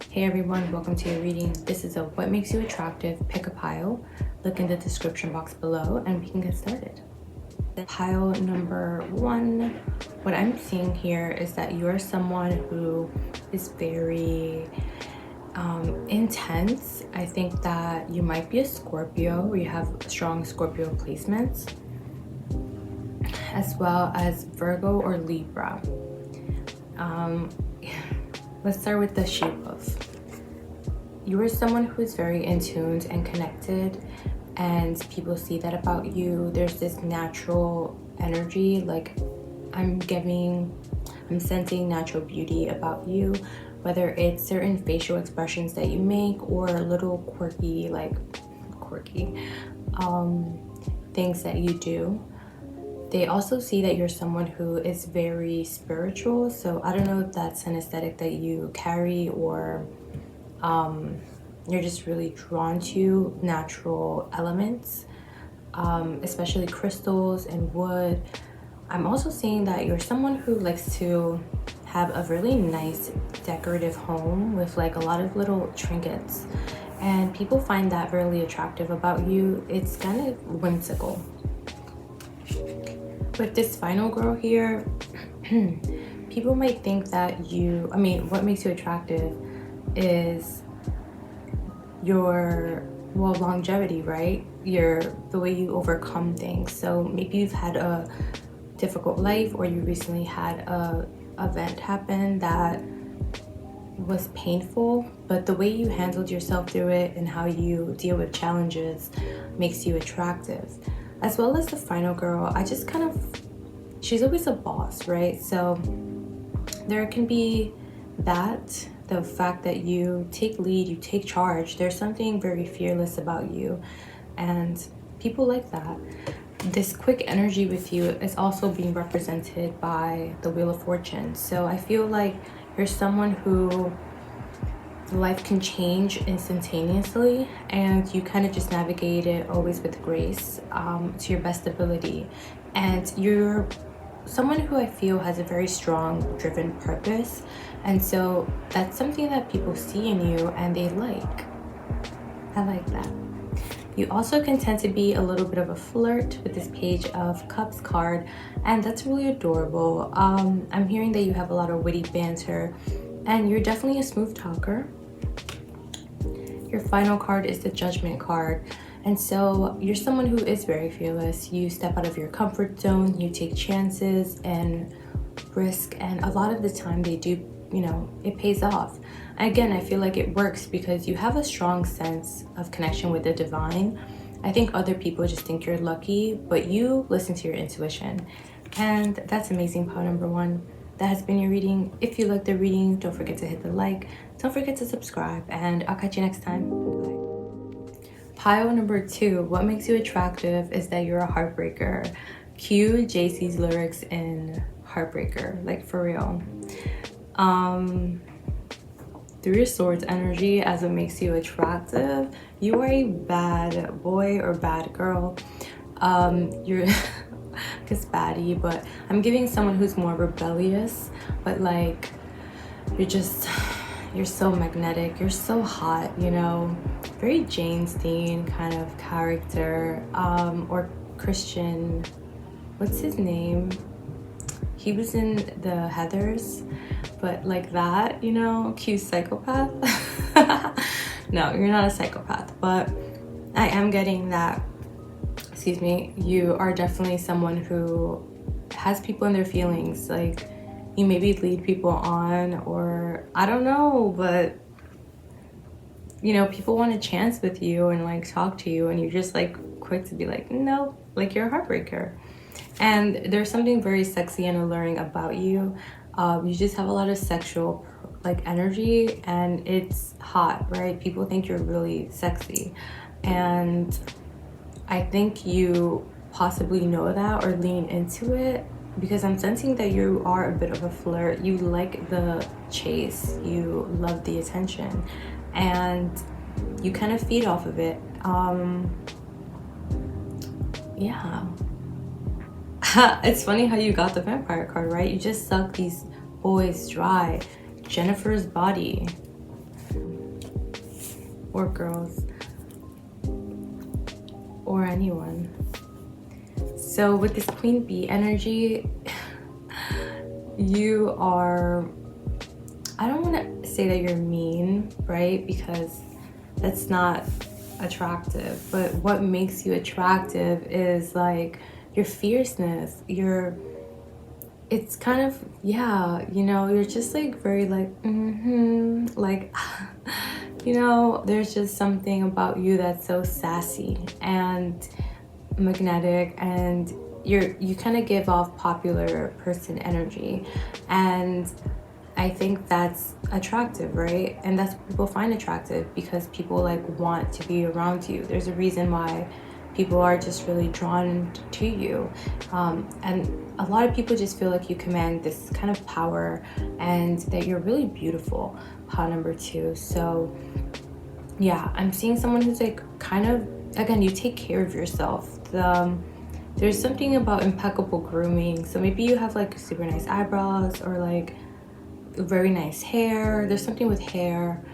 Hey everyone, welcome to your reading. This is a What Makes You Attractive Pick a Pile. Look in the description box below and we can get started. Pile number 1, what I'm seeing here is that you're someone who is very intense. I think that you might be a Scorpio, or you have strong Scorpio placements, as well as Virgo or Libra. Let's start with the she-wolf. You are someone who is very in tune and connected, and people see that about you. There's this natural energy, like I'm sensing natural beauty about you, whether it's certain facial expressions that you make or little quirky things that you do. They also see that you're someone who is very spiritual, so I don't know if that's an aesthetic that you carry, or you're just really drawn to natural elements, especially crystals and wood. I'm also seeing that you're someone who likes to have a really nice decorative home with like a lot of little trinkets, and people find that really attractive about you. It's kind of whimsical. With this final girl here, people might think that what makes you attractive is your longevity, right? The way you overcome things. So maybe you've had a difficult life, or you recently had a event happen that was painful, but the way you handled yourself through it and how you deal with challenges makes you attractive. As well as the final girl, she's always a boss, right? So there can be the fact that you take lead, you take charge. There's something very fearless about you, and people like that. This quick energy with you is also being represented by the Wheel of Fortune. So I feel like you're someone who life can change instantaneously, and you kind of just navigate it always with grace, to your best ability. And you're someone who I feel has a very strong driven purpose, and so that's something that people see in you and they like. I like that. You also can tend to be a little bit of a flirt with this Page of Cups card, and that's really adorable. I'm hearing that you have a lot of witty banter, and you're definitely a smooth talker. Your final card is the Judgment card, and so you're someone who is very fearless. You step out of your comfort zone, you take chances and risk, and a lot of the time they do, it pays off. Again, I feel like it works because you have a strong sense of connection with the divine. I think other people just think you're lucky, but you listen to your intuition, and that's amazing. Pile number 1. That has been your reading. If you liked the reading, don't forget to hit the like. Don't forget to subscribe, and I'll catch you next time. Bye. Pile number 2, what makes you attractive is that you're a heartbreaker. Cue JC's lyrics in Heartbreaker, like for real. Through your Swords energy as what makes you attractive, you are a bad boy or bad girl. You're I guess baddie, but I'm giving someone who's more rebellious, but like you're so magnetic, you're so hot, very Jane Austen kind of character, or Christian, what's his name? He was in the Heathers, but like that, cute psychopath. No, you're not a psychopath, but I am getting that, you are definitely someone who has people in their feelings. Like, you maybe lead people on, or I don't know, but people want a chance with you and like talk to you, and you're just like quick to be like, no, like you're a heartbreaker. And there's something very sexy and alluring about you. You just have a lot of sexual energy, and it's hot, right? People think you're really sexy, and I think you possibly know that or lean into it, because I'm sensing that you are a bit of a flirt. You like the chase, you love the attention, and you kind of feed off of it. Yeah. It's funny how you got the vampire card, right? You just suck these boys dry. Jennifer's body. or girls or anyone. So with this Queen Bee energy, you are, I don't want to say that you're mean, right? Because that's not attractive. But what makes you attractive is like your fierceness, it's kind of, yeah, you know, you're just like very like, like, you know, there's just something about you that's so sassy and magnetic, and you kind of give off popular person energy, and I think that's attractive, right? And that's what people find attractive, because people like want to be around you. There's a reason why people are just really drawn to you, and a lot of people just feel like you command this kind of power and that you're really beautiful. Pile number 2. So yeah, I'm seeing someone who's like kind of, again, you take care of yourself. There's something about impeccable grooming. So maybe you have like super nice eyebrows or like very nice hair. There's something with hair,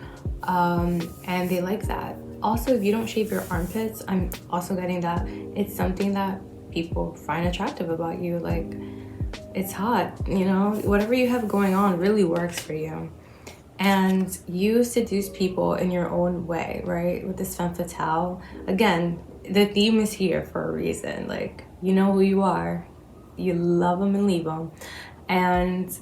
and they like that. Also, if you don't shave your armpits, I'm also getting that it's something that people find attractive about you. Like, it's hot, you know, whatever you have going on really works for you. And you seduce people in your own way, right? With this femme fatale, again, the theme is here for a reason. Like, you know who you are, you love them and leave them. And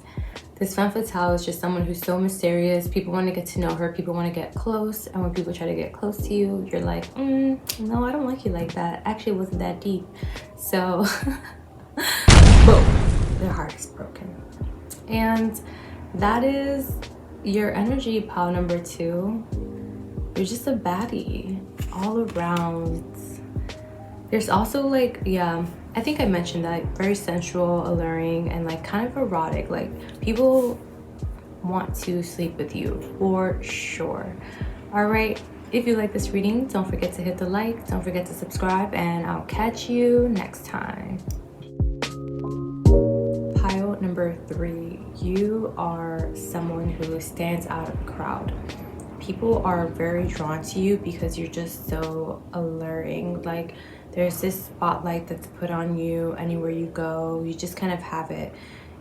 this femme fatale is just someone who's so mysterious. People want to get to know her, people want to get close, and when people try to get close to you, you're like, no, I don't like you like that. Actually, it wasn't that deep. So boom, their heart is broken. And that is your energy, pile number 2. You're just a baddie all around. There's also like, yeah, I think I mentioned that, very sensual, alluring, and like kind of erotic. Like, people want to sleep with you for sure. All right, if you like this reading, don't forget to hit the like, don't forget to subscribe, and I'll catch you next time. Pile number 3, you are someone who stands out of the crowd. People are very drawn to you because you're just so alluring. Like, there's this spotlight that's put on you anywhere you go. You just kind of have it.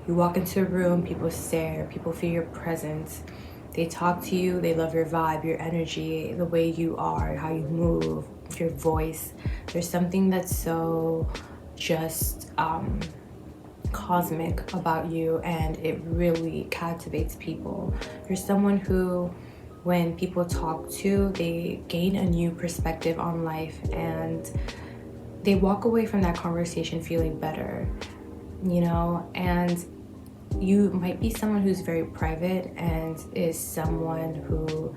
You walk into a room, people stare, people feel your presence. They talk to you, they love your vibe, your energy, the way you are, how you move, your voice. There's something that's so just cosmic about you, and it really captivates people. You're someone who, when people talk to, they gain a new perspective on life, and they walk away from that conversation feeling better, you know. And you might be someone who's very private and is someone who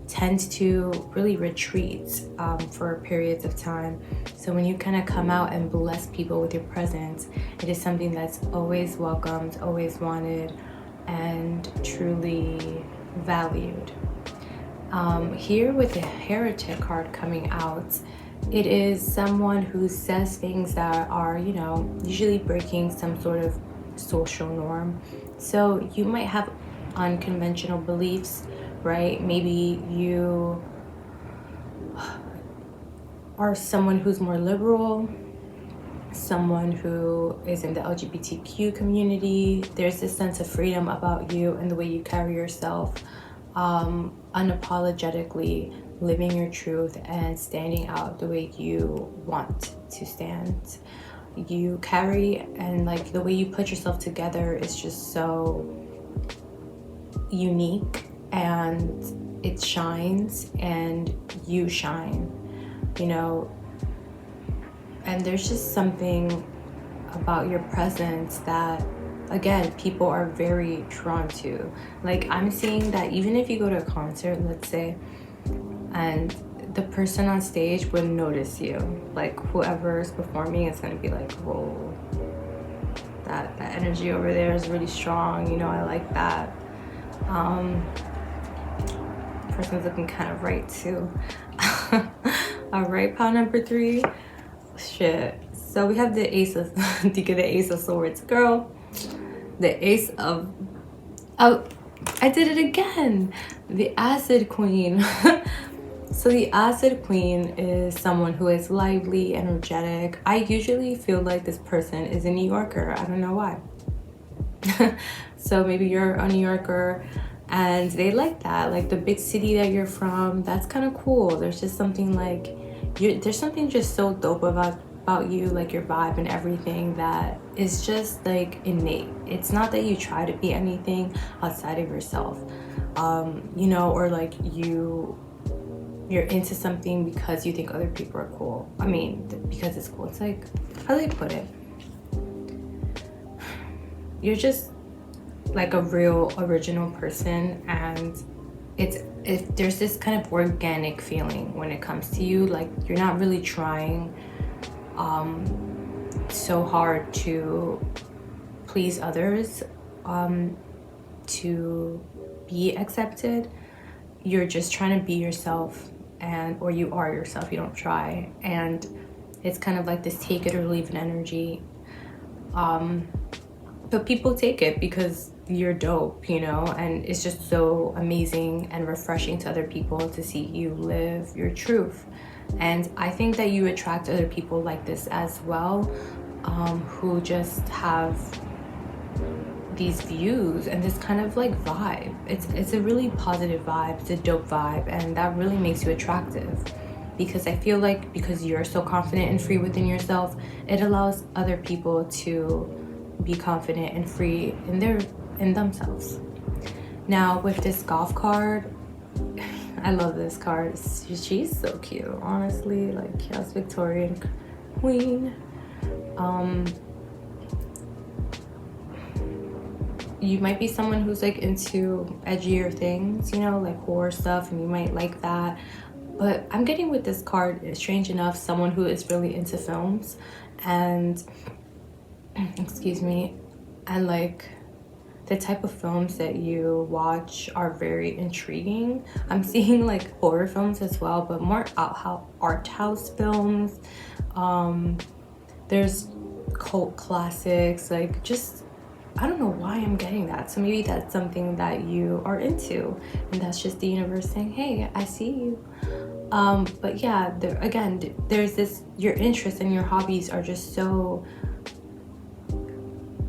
tends to really retreat for periods of time. So when you kind of come out and bless people with your presence, it is something that's always welcomed, always wanted, and truly valued. Here with the Heretic card coming out, it is someone who says things that are, you know, usually breaking some sort of social norm. So you might have unconventional beliefs, right? Maybe you are someone who's more liberal, someone who is in the LGBTQ community. There's this sense of freedom about you and the way you carry yourself, unapologetically living your truth and standing out the way you want to stand. You carry, and like the way you put yourself together is just so unique, and it shines and you shine, you know. And there's just something about your presence that, again, people are very drawn to. Like, I'm seeing that even if you go to a concert, let's say, and the person on stage would notice you, like whoever's performing is going to be like, whoa, that energy over there is really strong, you know, I like that. Person's looking kind of right too. All right, pile number 3. Shit. So we have the ace of the ace of swords, girl. The ace of I did it again. The acid queen. So the acid queen is someone who is lively, energetic. I usually feel like this person is a New Yorker. I don't know why. So maybe you're a New Yorker and they like that, like the big city that you're from. That's kind of cool. There's just something like there's something just so dope about you, like your vibe and everything, that is just like innate. It's not that you try to be anything outside of yourself, you know, or like you're into something because you think other people are cool. I mean, because it's cool. It's like, how do they put it? You're just like a real original person, and if there's this kind of organic feeling when it comes to you, like you're not really trying so hard to please others, to be accepted. You're just trying to be yourself, or you are yourself. You don't try, and it's kind of like this take it or leave it energy. But people take it because you're dope, you know, and it's just so amazing and refreshing to other people to see you live your truth. And I think that you attract other people like this as well, who just have these views and this kind of like vibe. It's a really positive vibe. It's a dope vibe, and that really makes you attractive. Because I feel like because you're so confident and free within yourself, it allows other people to be confident and free in themselves. Now with this golf card, I love this card. She's so cute, honestly. Like, yes, Victorian queen. You might be someone who's like into edgier things, you know, like horror stuff, and you might like that. But I'm getting with this card, strange enough, someone who is really into films and excuse me, and like the type of films that you watch are very intriguing. I'm seeing like horror films as well, but more art house films. There's cult classics, like just, I don't know why I'm getting that. So maybe that's something that you are into, and that's just the universe saying, hey, I see you. But yeah, there's this, your interests and your hobbies are just so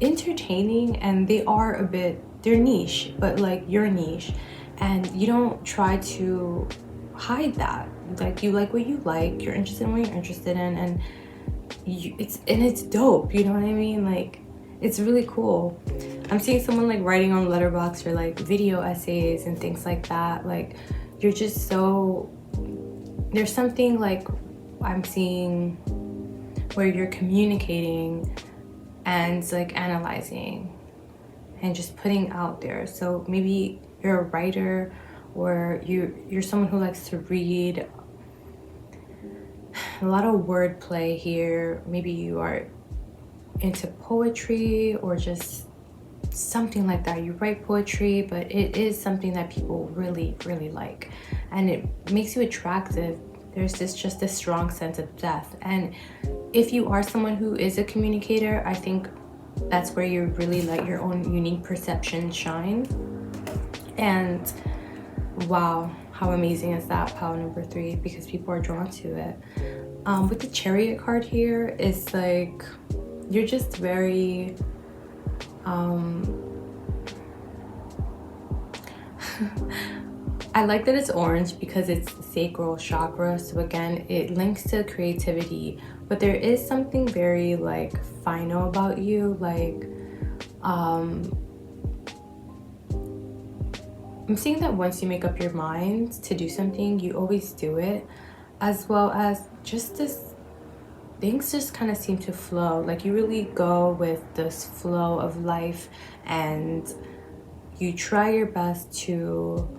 entertaining, and they're niche, but like you're niche, and you don't try to hide that. Like, you like what you like, you're interested in what you're interested in, and it's dope, you know what I mean? Like, it's really cool. I'm seeing someone like writing on Letterboxd or like video essays and things like that. Like, you're just so, there's something like I'm seeing where you're communicating and like analyzing and just putting out there. So maybe you're a writer, or you're someone who likes to read. A lot of wordplay here. Maybe you are into poetry or just something like that. You write poetry, but it is something that people really, really like, and it makes you attractive. There's just a strong sense of depth. And if you are someone who is a communicator, I think that's where you really let your own unique perception shine. And wow, how amazing is that, pile number 3, because people are drawn to it. With the Chariot card here, it's like you're just very I like that it's orange because it's sacral chakra, so again, it links to creativity, but there is something very like final about you. Like, I'm seeing that once you make up your mind to do something, you always do it, as well as just this, things just kind of seem to flow. Like, you really go with this flow of life, and you try your best to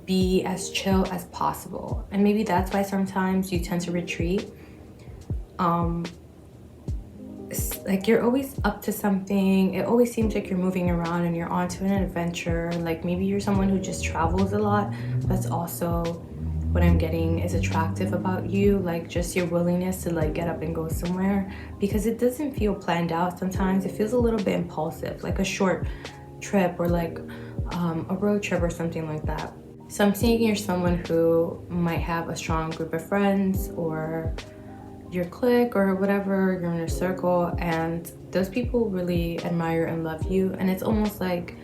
be as chill as possible. And maybe that's why sometimes you tend to retreat. Like, you're always up to something. It always seems like you're moving around and you're onto an adventure. Like, maybe you're someone who just travels a lot. That's also what I'm getting is attractive about you, like just your willingness to like get up and go somewhere, because it doesn't feel planned out. Sometimes it feels a little bit impulsive, like a short trip or like a road trip or something like that. So I'm seeing you're someone who might have a strong group of friends or your clique or whatever, you're in a circle, and those people really admire and love you, and it's almost like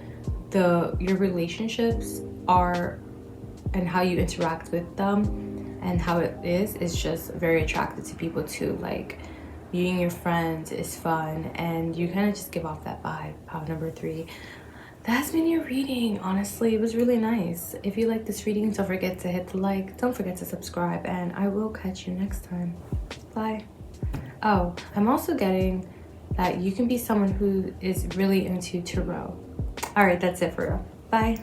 your relationships are, and how you interact with them and how it is just very attractive to people too. Like meeting your friends is fun and you kind of just give off that vibe. Power number 3. That's been your reading. Honestly, it was really nice. If you like this reading, don't forget to hit the like, don't forget to subscribe, and I will catch you next time. Bye. Oh, I'm also getting that you can be someone who is really into tarot. All right, that's it for real. Bye.